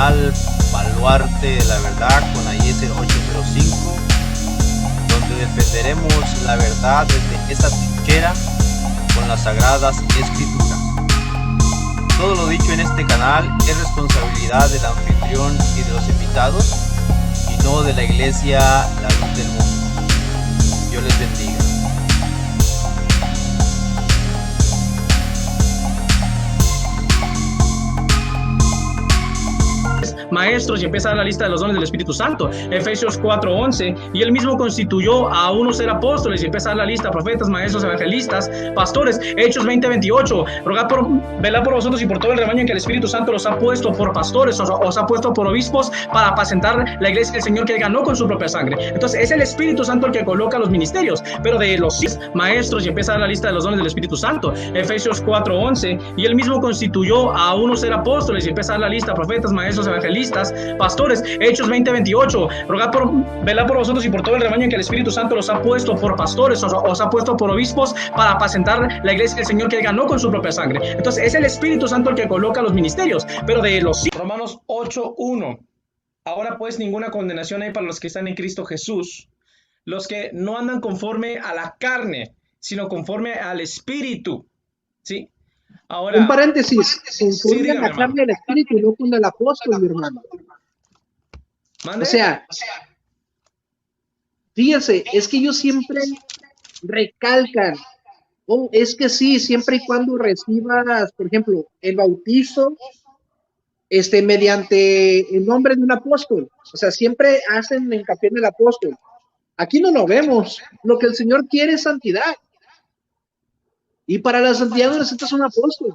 canal Baluarte de la Verdad con Ayeser 805, donde defenderemos la verdad desde esta trinchera con las Sagradas Escrituras. Todo lo dicho en este canal es responsabilidad del anfitrión y de los invitados, y no de la Iglesia La Luz del Mundo. Dios les bendiga. Maestros, y empieza a dar la lista de los dones del Espíritu Santo, Efesios 4:11, y él mismo constituyó a unos ser apóstoles, y empieza a dar la lista, profetas, maestros, evangelistas, pastores, Hechos 20:28, velad por vosotros y por todo el rebaño en que el Espíritu Santo los ha puesto por pastores, os ha puesto por obispos, para apacentar la iglesia del Señor que ganó con su propia sangre. Entonces es el Espíritu Santo el que coloca los ministerios, pero de los maestros, y empieza a dar la lista de los dones del Espíritu Santo, Efesios 4:11, y él mismo constituyó a unos ser apóstoles, y empieza a dar la lista, profetas, maestros, evangelistas, pastores, Hechos 20:28, velad por vosotros y por todo el rebaño en que el Espíritu Santo los ha puesto por pastores, os ha puesto por obispos, para apacentar la iglesia del Señor que ganó con su propia sangre. Entonces es el Espíritu Santo el que coloca los ministerios, pero de los Romanos 8:1. Ahora pues ninguna condenación hay para los que están en Cristo Jesús, los que no andan conforme a la carne, sino conforme al Espíritu. ¿Sí? Ahora, un paréntesis, sí, conforme a dígame, la hermano. carne del espíritu, no con el apóstol, mi hermano. ¿Mande? O sea, fíjense, es que ellos siempre recalcan, oh, es que sí, siempre y cuando recibas, por ejemplo, el bautizo, mediante el nombre de un apóstol. O sea, siempre hacen hincapié en el apóstol. Aquí no lo vemos. Lo que el Señor quiere es santidad. Y para la santidad no necesitas un apóstol.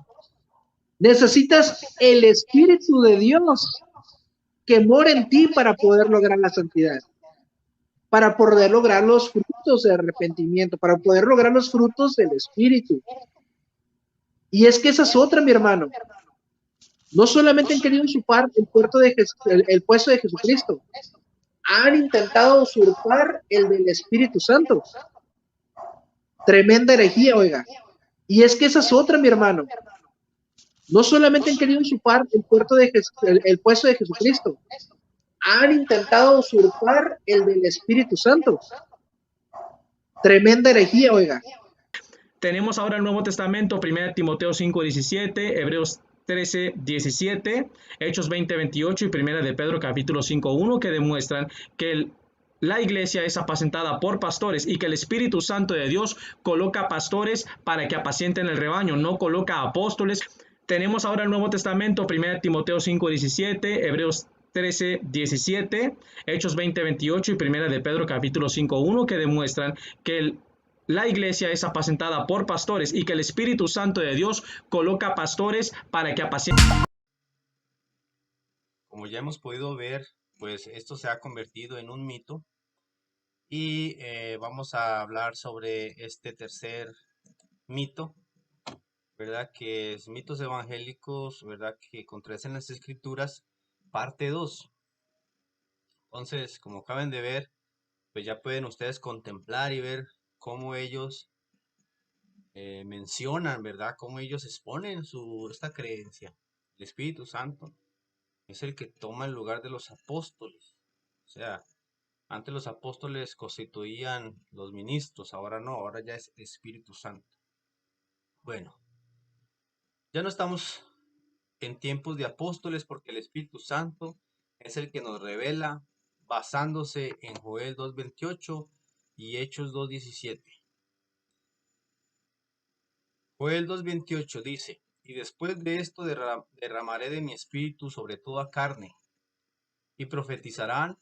Necesitas el Espíritu de Dios que mora en ti para poder lograr la santidad, para poder lograr los frutos de arrepentimiento, para poder lograr los frutos del Espíritu. Y es que esa es otra, mi hermano. No solamente han querido usurpar el puesto de Jesucristo, han intentado usurpar el del Espíritu Santo. Tremenda herejía, oiga. Y es que esa es otra, mi hermano. No solamente han querido usurpar el puesto de Jesucristo, han intentado usurpar el del Espíritu Santo. Tremenda herejía, oiga. Tenemos ahora el Nuevo Testamento, 1 Timoteo 5:17, Hebreos 13:17, Hechos 20:28 y 1 de Pedro capítulo 5:1, que demuestran que la iglesia es apacentada por pastores y que el Espíritu Santo de Dios coloca pastores para que apacienten el rebaño, no coloca apóstoles. Tenemos ahora el Nuevo Testamento, 1 Timoteo 5:17, Hebreos 13:17, Hechos 20:28 y 1 de Pedro capítulo 5:1, que demuestran que la iglesia es apacentada por pastores y que el Espíritu Santo de Dios coloca pastores para que apacienten. Como ya hemos podido ver, pues esto se ha convertido en un mito, y vamos a hablar sobre este tercer mito, ¿verdad? Que es mitos evangélicos, ¿verdad? Que contradicen las Escrituras, parte 2. Entonces, como acaban de ver, pues ya pueden ustedes contemplar y ver cómo ellos mencionan, ¿verdad? Cómo ellos exponen esta creencia. El Espíritu Santo es el que toma el lugar de los apóstoles. O sea, antes los apóstoles constituían los ministros, ahora no, ahora ya es Espíritu Santo. Bueno, ya no estamos en tiempos de apóstoles, porque el Espíritu Santo es el que nos revela basándose en Joel 2:28 y Hechos 2:17. Joel 2:28 dice: y después de esto derramaré de mi espíritu sobre toda carne, y profetizarán,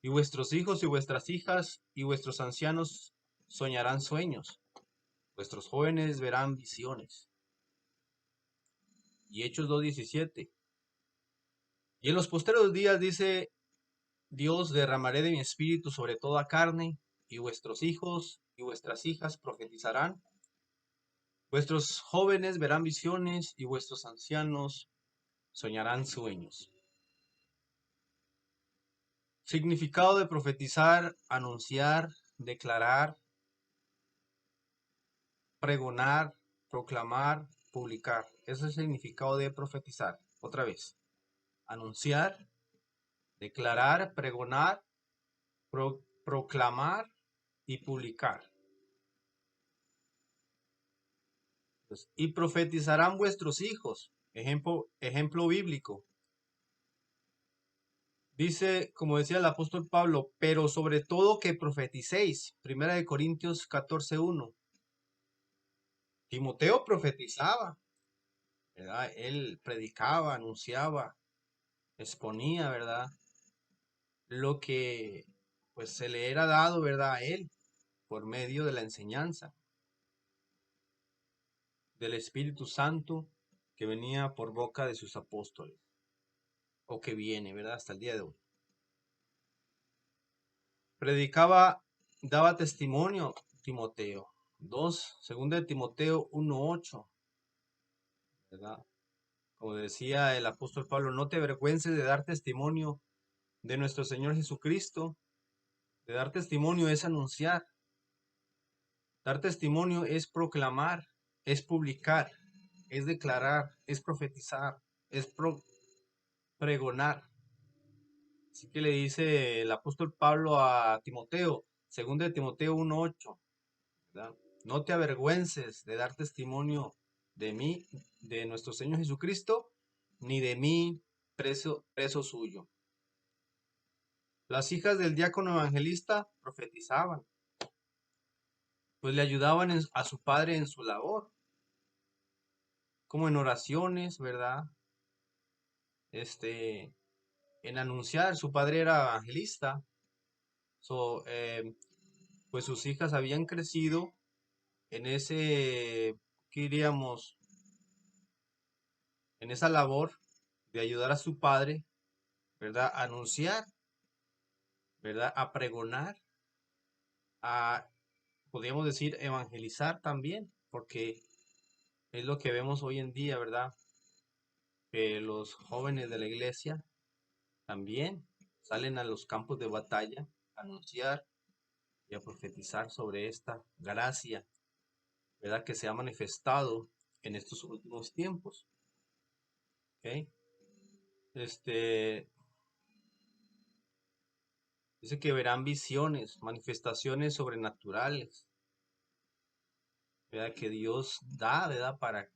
y vuestros hijos y vuestras hijas y vuestros ancianos soñarán sueños, vuestros jóvenes verán visiones. Y Hechos 2:17. Y en los postreros días, dice Dios, derramaré de mi espíritu sobre toda carne, y vuestros hijos y vuestras hijas profetizarán, vuestros jóvenes verán visiones, y vuestros ancianos soñarán sueños. Significado de profetizar: anunciar, declarar, pregonar, proclamar, publicar. Ese es el significado de profetizar. Otra vez. anunciar, declarar, pregonar, proclamar y publicar. Pues, y profetizarán vuestros hijos. Ejemplo bíblico. Dice, como decía el apóstol Pablo, pero sobre todo que profeticéis. Primera de Corintios 14:1. Timoteo profetizaba, ¿verdad? Él predicaba, anunciaba, exponía, ¿verdad? Lo que pues se le era dado, ¿verdad? A él por medio de la enseñanza del Espíritu Santo que venía por boca de sus apóstoles, o que viene, ¿verdad? Hasta el día de hoy. Predicaba, daba testimonio Timoteo. 2 de Timoteo 1:8, ¿verdad? Como decía el apóstol Pablo, no te avergüences de dar testimonio de nuestro Señor Jesucristo. De dar testimonio es anunciar. Dar testimonio es proclamar, es publicar, es declarar, es profetizar, es pregonar. Así que le dice el apóstol Pablo a Timoteo, 2 de Timoteo 1:8, ¿verdad? No te avergüences de dar testimonio de mí, de nuestro Señor Jesucristo, ni de mí, preso suyo. Las hijas del diácono evangelista profetizaban, pues le ayudaban a su padre en su labor, como en oraciones, ¿verdad? En anunciar, su padre era evangelista, pues sus hijas habían crecido en ¿qué diríamos? En esa labor de ayudar a su padre, ¿verdad? A anunciar, ¿verdad? A pregonar, a, podríamos decir, evangelizar también, porque es lo que vemos hoy en día, ¿verdad? Que los jóvenes de la iglesia también salen a los campos de batalla a anunciar y a profetizar sobre esta gracia, ¿verdad? Que se ha manifestado en estos últimos tiempos. ¿Ok? Dice que verán visiones, manifestaciones sobrenaturales, ¿verdad? Que Dios da, ¿verdad? Para,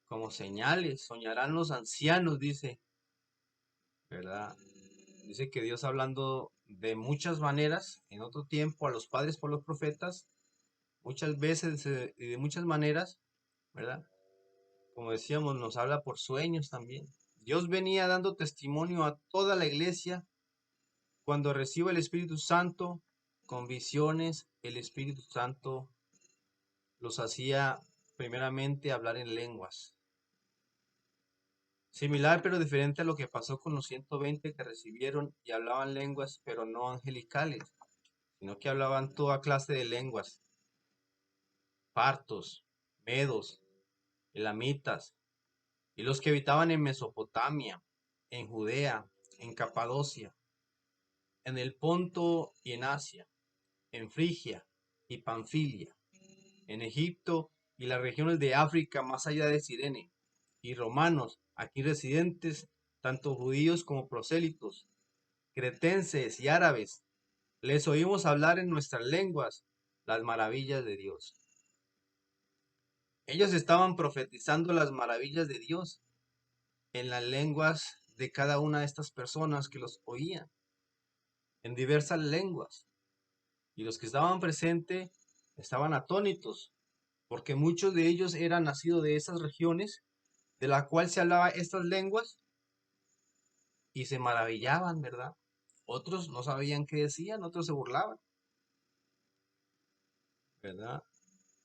como señales, soñarán los ancianos, dice, ¿verdad? Dice que Dios hablando de muchas maneras, en otro tiempo, a los padres por los profetas, muchas veces y de muchas maneras, ¿verdad? Como decíamos, nos habla por sueños también. Dios venía dando testimonio a toda la iglesia cuando recibe el Espíritu Santo con visiones. El Espíritu Santo los hacía primeramente hablar en lenguas. Similar pero diferente a lo que pasó con los 120 que recibieron y hablaban lenguas, pero no angelicales, sino que hablaban toda clase de lenguas: partos, medos, elamitas, y los que habitaban en Mesopotamia, en Judea, en Capadocia, en el Ponto y en Asia, en Frigia y Panfilia, en Egipto y las regiones de África más allá de Cirene, y romanos, aquí residentes, tanto judíos como prosélitos, cretenses y árabes, les oímos hablar en nuestras lenguas las maravillas de Dios. Ellos estaban profetizando las maravillas de Dios en las lenguas de cada una de estas personas que los oían, en diversas lenguas. Y los que estaban presentes estaban atónitos, porque muchos de ellos eran nacidos de esas regiones de la cual se hablaba estas lenguas, y se maravillaban, ¿verdad? Otros no sabían qué decían, otros se burlaban, ¿verdad?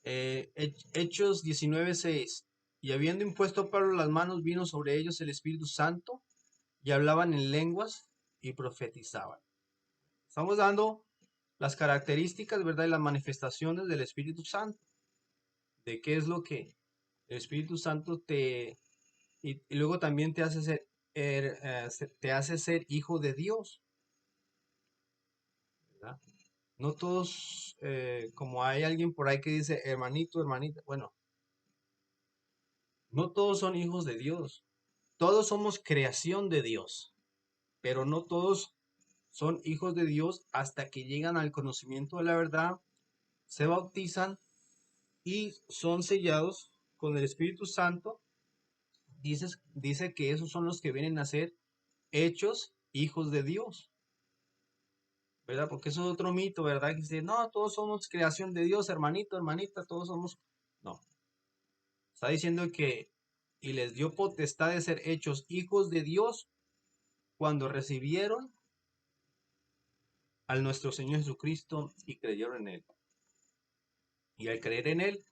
Hechos 19:6. Y habiendo impuesto Pablo las manos, vino sobre ellos el Espíritu Santo, y hablaban en lenguas y profetizaban. Estamos dando las características, ¿verdad? Y las manifestaciones del Espíritu Santo. De qué es lo que el Espíritu Santo y luego también te hace ser hijo de Dios, ¿verdad? No todos, como hay alguien por ahí que dice hermanito, hermanita, bueno, no todos son hijos de Dios, todos somos creación de Dios, pero no todos son hijos de Dios hasta que llegan al conocimiento de la verdad, se bautizan y son sellados con el Espíritu Santo. Dice que esos son los que vienen a ser hechos hijos de Dios, ¿verdad? Porque eso es otro mito, ¿verdad? Que dice, no, todos somos creación de Dios, hermanito, hermanita, todos somos... No, está diciendo que y les dio potestad de ser hechos hijos de Dios cuando recibieron al nuestro Señor Jesucristo y creyeron en Él. Y al creer en Él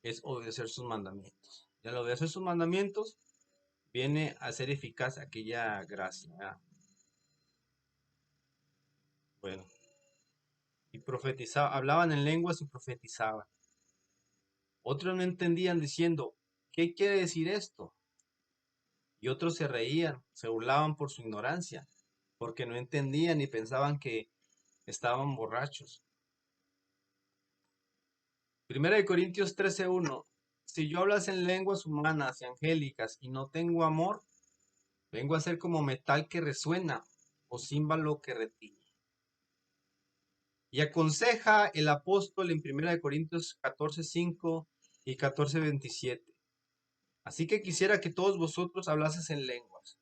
es obedecer sus mandamientos. Y al obedecer sus mandamientos viene a ser eficaz aquella gracia, ¿verdad? Bueno, y profetizaban, hablaban en lenguas y profetizaban. Otros no entendían diciendo, ¿qué quiere decir esto? Y otros se reían, se burlaban por su ignorancia, porque no entendían y pensaban que estaban borrachos. Primera de Corintios 13:1. Si yo hablas en lenguas humanas y angélicas y no tengo amor, vengo a ser como metal que resuena o címbalo que retiñe. Y aconseja el apóstol en 1 Corintios 14:5 y 14:27. Así que quisiera que todos vosotros hablaseis en lenguas,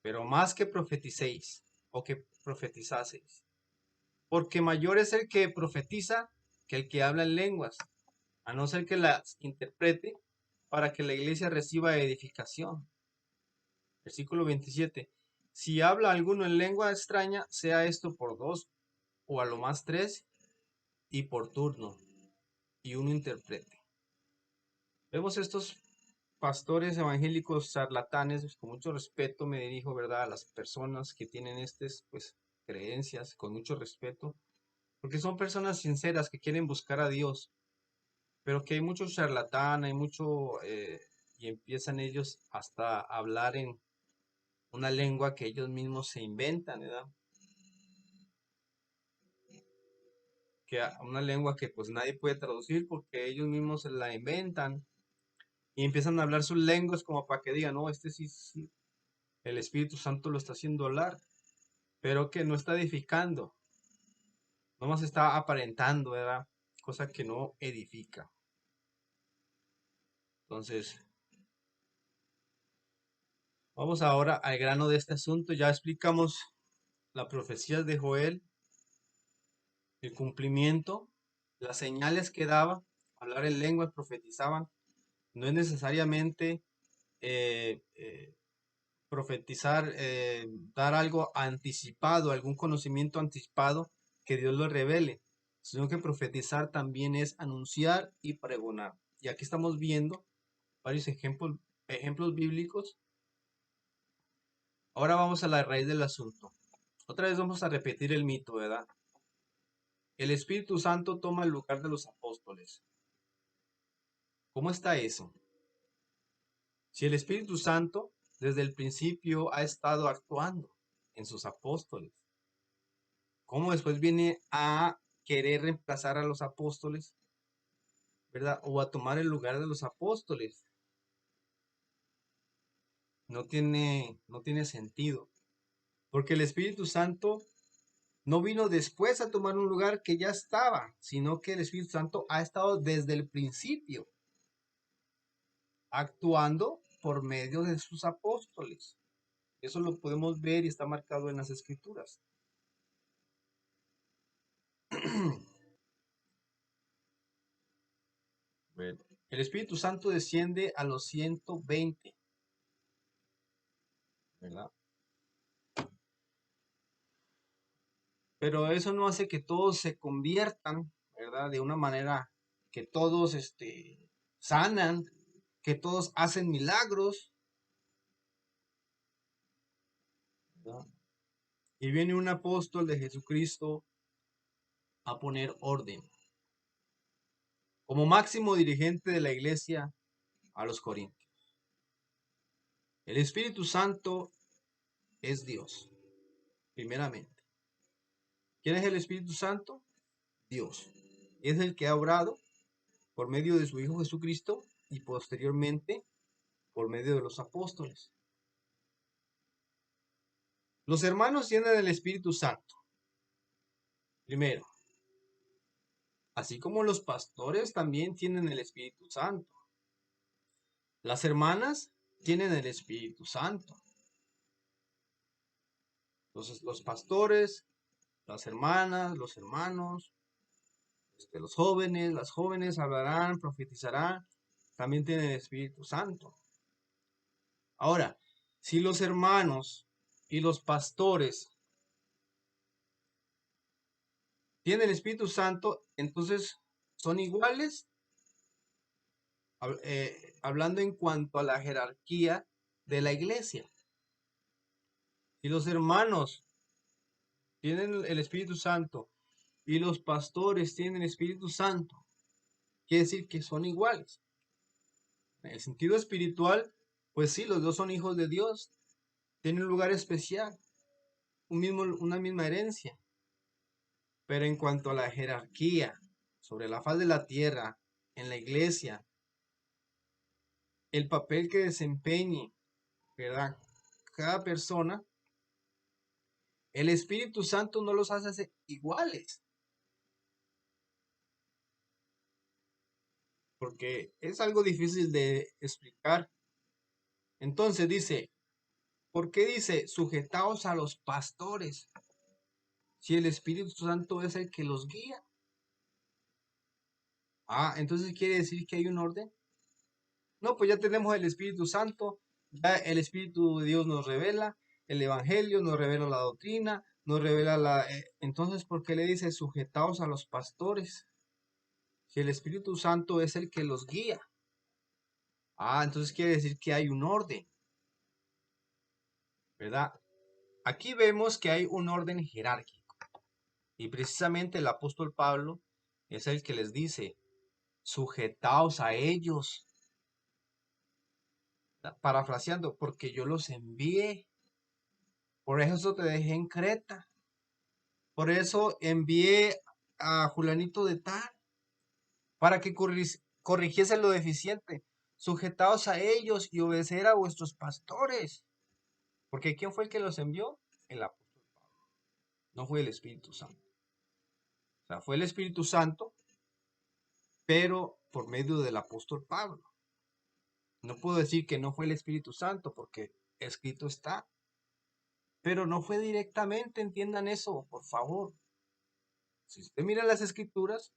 pero más que profeticéis o que profetizaseis. Porque mayor es el que profetiza que el que habla en lenguas, a no ser que las interprete para que la iglesia reciba edificación. Versículo 27. Si habla alguno en lengua extraña, sea esto por dos o a lo más tres, y por turno, y uno interprete. Vemos estos pastores evangélicos charlatanes, pues, con mucho respeto me dirijo, ¿verdad?, a las personas que tienen estas, pues, creencias, con mucho respeto, porque son personas sinceras que quieren buscar a Dios, pero que hay mucho charlatán, hay mucho, y empiezan ellos hasta a hablar en una lengua que ellos mismos se inventan, ¿verdad? Una lengua que pues nadie puede traducir porque ellos mismos se la inventan y empiezan a hablar sus lenguas como para que digan, no, este sí, el Espíritu Santo lo está haciendo hablar, pero que no está edificando, nomás está aparentando, ¿verdad? Cosa que no edifica. Entonces, vamos ahora al grano de este asunto. Ya explicamos la profecía de Joel, el cumplimiento, las señales que daba, hablar en lenguas, profetizaban. No es necesariamente eh, eh, profetizar, dar algo anticipado, algún conocimiento anticipado que Dios lo revele, sino que profetizar también es anunciar y pregonar. Y aquí estamos viendo varios ejemplos bíblicos. Ahora vamos a la raíz del asunto. Otra vez vamos a repetir el mito, ¿verdad? El Espíritu Santo toma el lugar de los apóstoles. ¿Cómo está eso? Si el Espíritu Santo desde el principio ha estado actuando en sus apóstoles, ¿cómo después viene a querer reemplazar a los apóstoles, ¿verdad? O a tomar el lugar de los apóstoles? No tiene sentido. Porque el Espíritu Santo no vino después a tomar un lugar que ya estaba, sino que el Espíritu Santo ha estado desde el principio, actuando por medio de sus apóstoles. Eso lo podemos ver y está marcado en las Escrituras. Bueno, el Espíritu Santo desciende a los 120, ¿verdad? Pero eso no hace que todos se conviertan, ¿verdad? De una manera que todos sanan, que todos hacen milagros, ¿verdad? Y viene un apóstol de Jesucristo a poner orden, como máximo dirigente de la iglesia a los Corintios. El Espíritu Santo es Dios, primeramente. ¿Quién es el Espíritu Santo? Dios. Es el que ha obrado por medio de su Hijo Jesucristo y posteriormente por medio de los apóstoles. Los hermanos tienen el Espíritu Santo. Primero, así como los pastores también tienen el Espíritu Santo. Las hermanas tienen el Espíritu Santo. Entonces, los pastores, las hermanas, los hermanos, los jóvenes, las jóvenes hablarán, profetizarán, también tienen el Espíritu Santo. Ahora, si los hermanos y los pastores tienen el Espíritu Santo, entonces son iguales, hablando en cuanto a la jerarquía de la iglesia. Si los hermanos tienen el Espíritu Santo y los pastores tienen el Espíritu Santo, quiere decir que son iguales. En el sentido espiritual, pues sí, los dos son hijos de Dios, tienen un lugar especial, una misma herencia. Pero en cuanto a la jerarquía sobre la faz de la tierra, en la iglesia, el papel que desempeñe, ¿verdad?, cada persona, el Espíritu Santo no los hace iguales. Porque es algo difícil de explicar. Entonces dice, ¿por qué dice sujetaos a los pastores? Si el Espíritu Santo es el que los guía. Entonces quiere decir que hay un orden. No, pues ya tenemos el Espíritu Santo, ya el Espíritu de Dios nos revela, el Evangelio nos revela la doctrina, nos revela entonces, ¿por qué le dice sujetaos a los pastores? Si el Espíritu Santo es el que los guía. Entonces quiere decir que hay un orden, ¿verdad? Aquí vemos que hay un orden jerárquico. Y precisamente el apóstol Pablo es el que les dice, sujetaos a ellos. Parafraseando, porque yo los envié. Por eso te dejé en Creta. Por eso envié a Julianito de tal, para que corrigiese lo deficiente. Sujetaos a ellos y obedecer a vuestros pastores. Porque ¿quién fue el que los envió? El apóstol Pablo. No fue el Espíritu Santo. O sea, fue el Espíritu Santo, pero por medio del apóstol Pablo. No puedo decir que no fue el Espíritu Santo, porque escrito está. Pero no fue directamente, entiendan eso, por favor. Si usted mira las escrituras,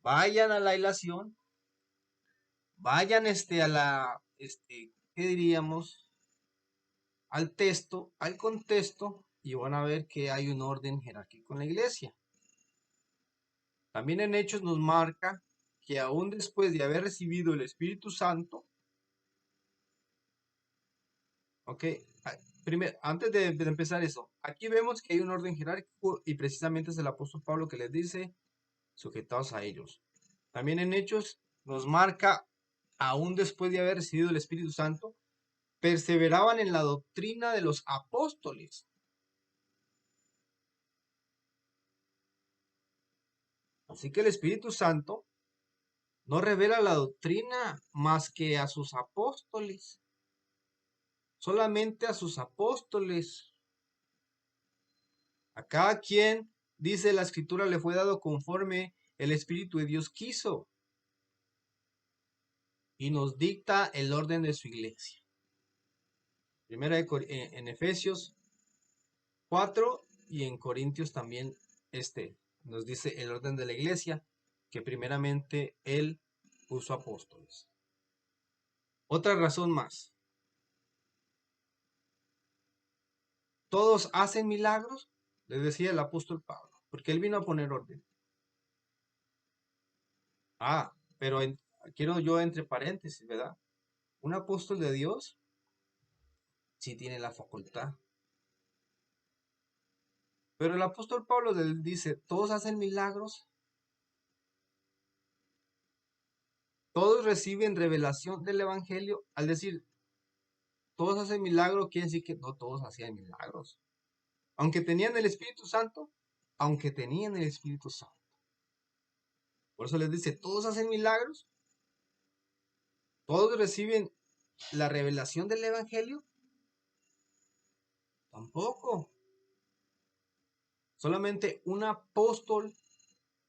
vayan a la hilación, vayan ¿qué diríamos? Al texto, al contexto, y van a ver que hay un orden jerárquico en la iglesia. También en Hechos nos marca que aún después de haber recibido el Espíritu Santo, ok, primero, antes de empezar eso, aquí vemos que hay un orden jerárquico y precisamente es el apóstol Pablo que les dice, sujetados a ellos. También en Hechos nos marca, aún después de haber recibido el Espíritu Santo, perseveraban en la doctrina de los apóstoles. Así que el Espíritu Santo no revela la doctrina más que a sus apóstoles. Solamente a sus apóstoles. A cada quien, dice la Escritura, le fue dado conforme el Espíritu de Dios quiso. Y nos dicta el orden de su iglesia. Primera en Efesios 4 y en Corintios también nos dice el orden de la iglesia, que primeramente él puso apóstoles. Otra razón más. ¿Todos hacen milagros? Les decía el apóstol Pablo, porque él vino a poner orden. Pero quiero yo entre paréntesis, ¿verdad? Un apóstol de Dios sí tiene la facultad. Pero el apóstol Pablo dice, ¿todos hacen milagros? ¿Todos reciben revelación del Evangelio? Al decir, todos hacen milagros, quiere decir que no todos hacían milagros. Aunque tenían el Espíritu Santo, Por eso les dice, ¿todos hacen milagros? ¿Todos reciben la revelación del Evangelio? Tampoco. Solamente un apóstol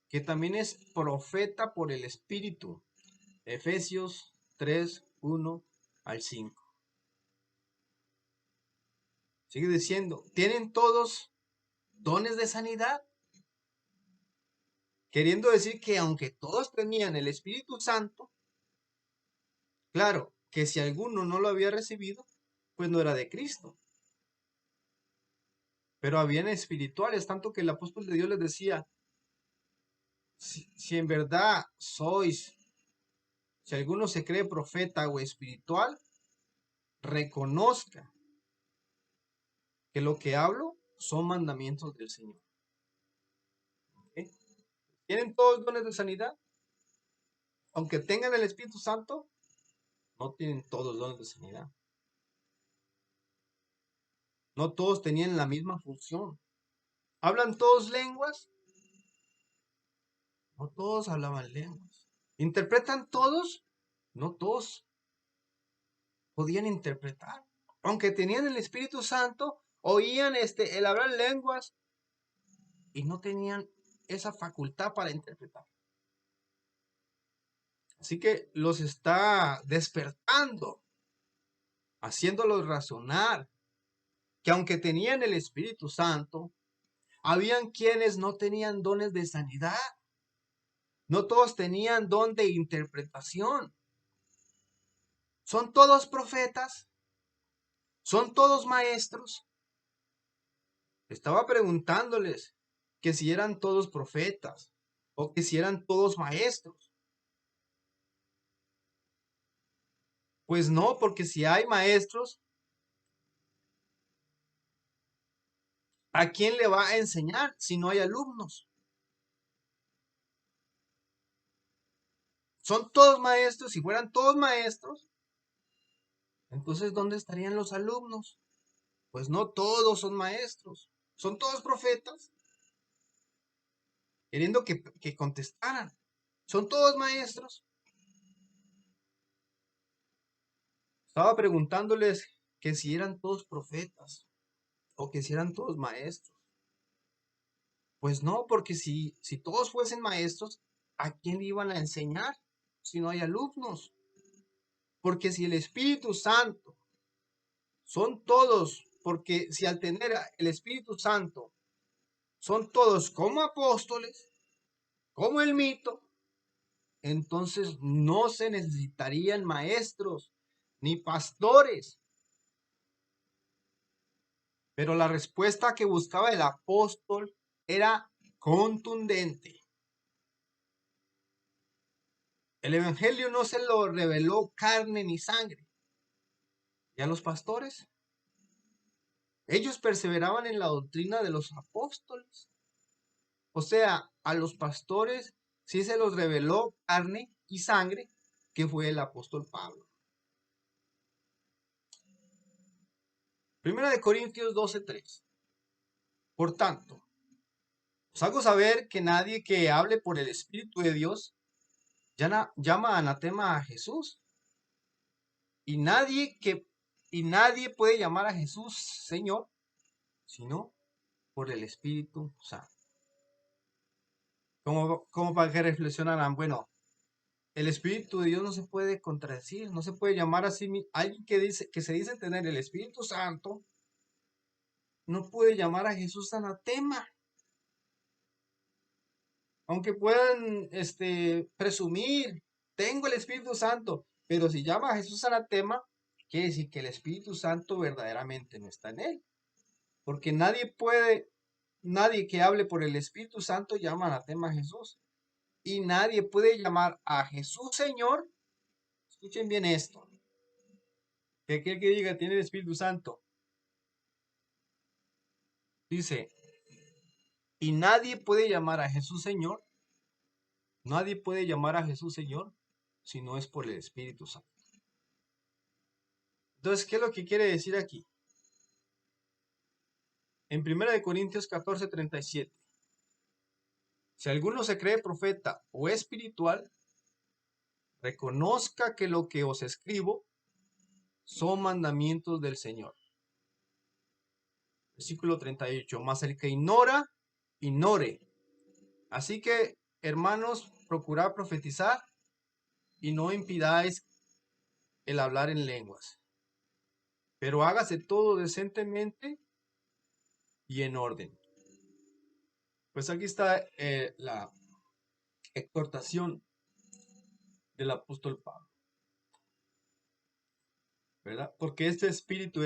que también es profeta por el Espíritu. Efesios 3, 1 al 5. Sigue diciendo, ¿tienen todos dones de sanidad? Queriendo decir que aunque todos tenían el Espíritu Santo, claro, que si alguno no lo había recibido, pues no era de Cristo. Pero habían espirituales, tanto que el apóstol de Dios les decía, si en verdad sois, si alguno se cree profeta o espiritual, reconozca que lo que hablo son mandamientos del Señor. ¿Okay? ¿Tienen todos dones de sanidad? Aunque tengan el Espíritu Santo, no tienen todos dones de sanidad. No todos tenían la misma función. ¿Hablan todos lenguas? No todos hablaban lenguas. ¿Interpretan todos? No todos podían interpretar. Aunque tenían el Espíritu Santo, oían el hablar lenguas y no tenían esa facultad para interpretar. Así que los está despertando, haciéndolos razonar que aunque tenían el Espíritu Santo, habían quienes no tenían dones de sanidad. No todos tenían don de interpretación. ¿Son todos profetas? ¿Son todos maestros? Estaba preguntándoles que si eran todos profetas o que si eran todos maestros. Pues no, porque si hay maestros, ¿a quién le va a enseñar si no hay alumnos? Son todos maestros. Si fueran todos maestros, entonces ¿dónde estarían los alumnos? Pues no todos son maestros. Son todos profetas. Queriendo que contestaran. Son todos maestros. Estaba preguntándoles que si eran todos profetas o que si eran todos maestros. Pues no, porque si todos fuesen maestros, ¿a quién iban a enseñar si no hay alumnos? Porque si el Espíritu Santo son todos, porque si al tener el Espíritu Santo son todos como apóstoles, como el mito, entonces no se necesitarían maestros ni pastores. Pero la respuesta que buscaba el apóstol era contundente. El evangelio no se lo reveló carne ni sangre. ¿Y a los pastores? Ellos perseveraban en la doctrina de los apóstoles. O sea, a los pastores sí se los reveló carne y sangre, que fue el apóstol Pablo. Primera de Corintios 12:3. Por tanto, os hago saber que nadie que hable por el Espíritu de Dios llama anatema a Jesús. Y nadie puede llamar a Jesús Señor, sino por el Espíritu Santo. Como para que reflexionaran, bueno, el Espíritu de Dios no se puede contradecir, no se puede llamar así. Alguien que se dice tener el Espíritu Santo, no puede llamar a Jesús anatema. Aunque puedan presumir, tengo el Espíritu Santo, pero si llama a Jesús anatema, quiere decir que el Espíritu Santo verdaderamente no está en él. Porque nadie que hable por el Espíritu Santo llama anatema a Jesús. Y nadie puede llamar a Jesús Señor. Escuchen bien esto. Que aquel que diga tiene el Espíritu Santo. Dice, y nadie puede llamar a Jesús Señor. Nadie puede llamar a Jesús Señor si no es por el Espíritu Santo. Entonces, ¿qué es lo que quiere decir aquí? En 1 Corintios 14:37. Si alguno se cree profeta o espiritual, reconozca que lo que os escribo son mandamientos del Señor. Versículo 38. Mas el que ignora, ignore. Así que, hermanos, procurad profetizar y no impidáis el hablar en lenguas. Pero hágase todo decentemente y en orden. Pues aquí está la exhortación del apóstol Pablo, ¿verdad? Porque este espíritu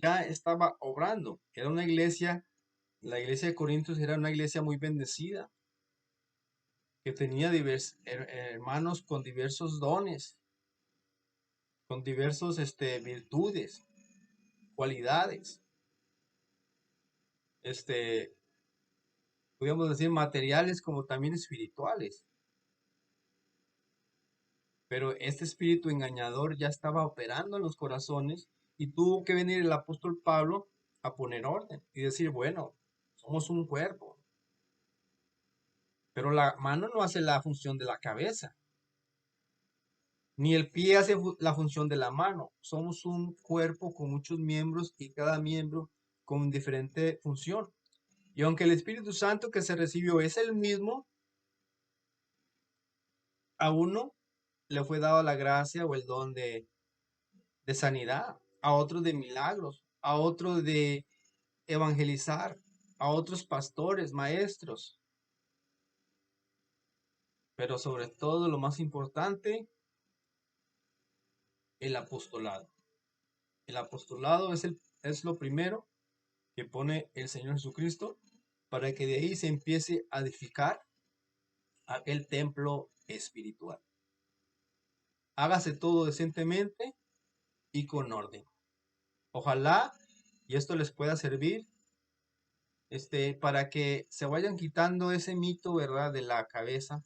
ya estaba obrando. Era una iglesia, la iglesia de Corintios era una iglesia muy bendecida, que tenía hermanos con diversos dones, con diversos virtudes, cualidades, podríamos decir materiales como también espirituales. Pero este espíritu engañador ya estaba operando en los corazones y tuvo que venir el apóstol Pablo a poner orden y decir, bueno, somos un cuerpo. Pero la mano no hace la función de la cabeza, ni el pie hace la función de la mano. Somos un cuerpo con muchos miembros y cada miembro con diferente función. Y aunque el Espíritu Santo que se recibió es el mismo, a uno le fue dado la gracia o el don de sanidad, a otro de milagros, a otro de evangelizar, a otros pastores, maestros. Pero sobre todo, lo más importante, el apostolado. El apostolado es lo primero que pone el Señor Jesucristo para que de ahí se empiece a edificar aquel templo espiritual. Hágase todo decentemente y con orden. Ojalá, y esto les pueda servir, para que se vayan quitando ese mito, ¿verdad?, de la cabeza,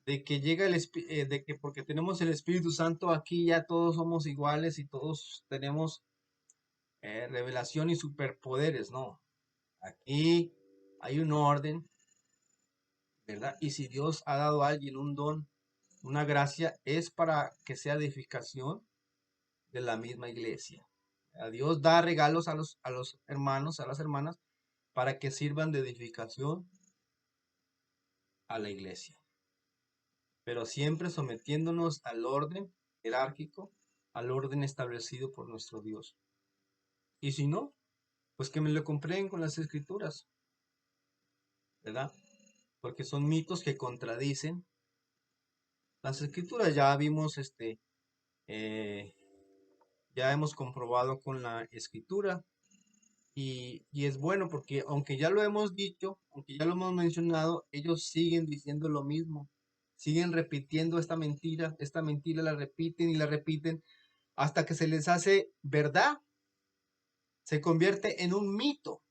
de que llega de que porque tenemos el Espíritu Santo aquí ya todos somos iguales y todos tenemos revelación y superpoderes. No, aquí hay un orden, ¿verdad? Y si Dios ha dado a alguien un don, una gracia, es para que sea de edificación de la misma iglesia. A Dios da regalos a los hermanos, a las hermanas, para que sirvan de edificación a la iglesia. Pero siempre sometiéndonos al orden jerárquico, al orden establecido por nuestro Dios. Y si no, pues que me lo comprueben con las escrituras, ¿verdad? Porque son mitos que contradicen las escrituras. Ya vimos, ya hemos comprobado con la escritura. Y es bueno porque aunque ya lo hemos dicho, aunque ya lo hemos mencionado, ellos siguen diciendo lo mismo. Siguen repitiendo esta mentira la repiten y la repiten hasta que se les hace verdad. Se convierte en un mito.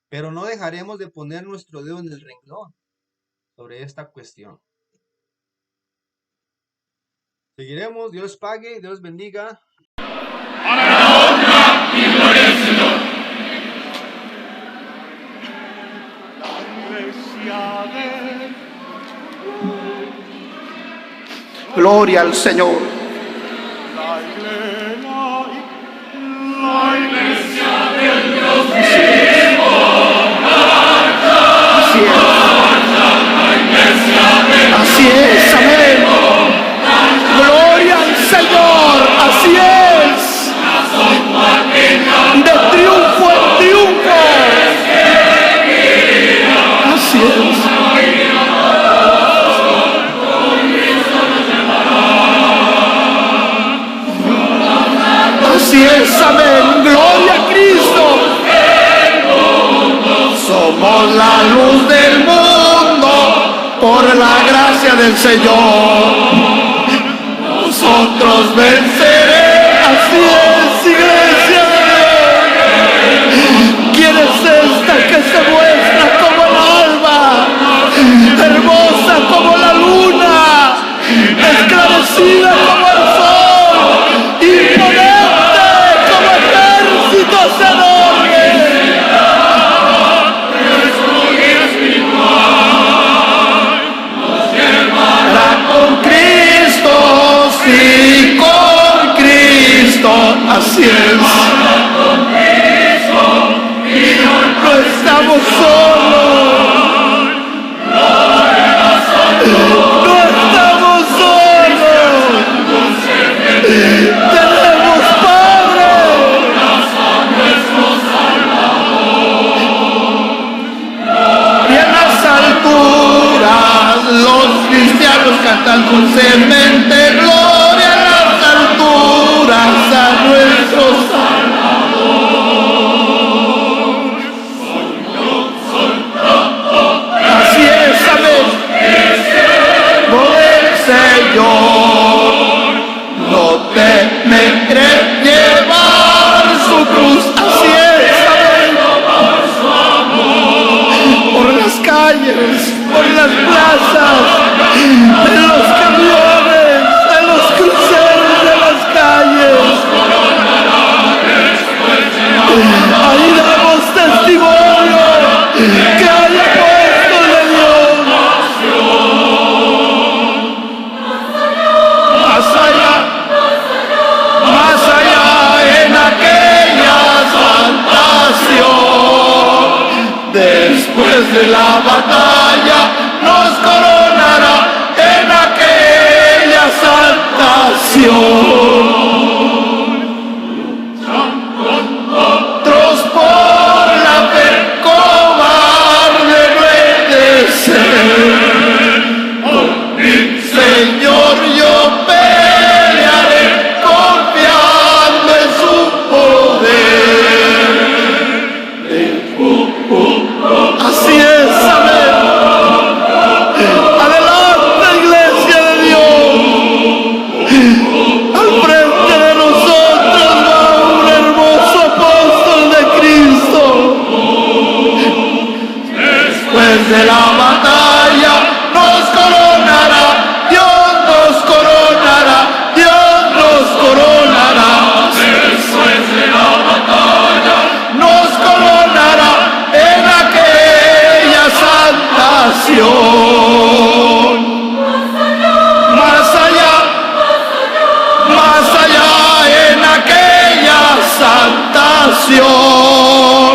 Pero no dejaremos de poner nuestro dedo en el renglón sobre esta cuestión. Seguiremos, Dios pague, Dios bendiga. Gloria al Señor. La iglesia del Dios vivo. Así es, amén. Gloria al Señor, así es. De triunfo en triunfo. Así es. Así es, amén. Gloria a Cristo. Somos la luz del mundo por la gracia del Señor. Nosotros venceremos. Así es, iglesia. ¿Quién es esta que se muestra como el alba, hermosa como la luna, esclarecida como el sol, imponente como ejércitos enormes? Con Cristo, sí, con Cristo, así es. No estamos solos. No estamos solos. Tenemos Padre. Y en las alturas los cristianos cantan dulcemente gloria en las alturas a nuestro Señor, no temeré llevar su cruz, así es, por las calles, por las plazas, en los camiones, en los cruceros de las calles. Ahí damos testimonio que hay apóstol de Dios. Más allá en aquella salvación, después de la batalla nos coronará en aquella salvación. Otros por la fe cobarde no he de ser. Por mi Señor yo pelearé confiando en su poder. Así es, amén. Adelante, iglesia de Dios. Al frente de nosotros va un hermoso apóstol de Cristo. Después de la batalla nos coronará, Dios nos coronará, Dios nos coronará. Después de la batalla nos coronará en aquella salvación. Más allá en aquella salvación.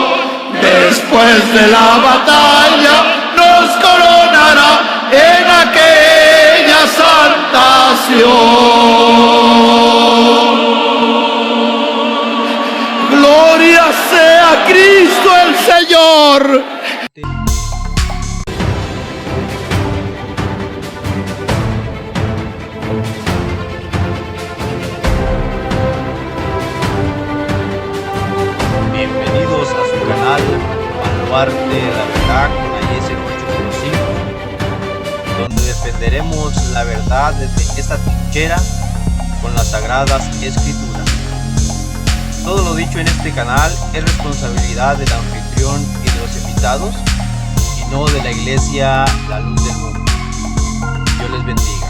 Después de la batalla nos coronará en aquella salvación. Gloria sea a Cristo el Señor. Bienvenidos a su canal Baluarte de la Verdad con AIS 8.5, donde defenderemos la verdad desde esta trinchera con las sagradas escrituras. Todo lo dicho en este canal es responsabilidad del anfitrión y de los invitados, y no de la iglesia La Luz del Mundo. Dios les bendiga.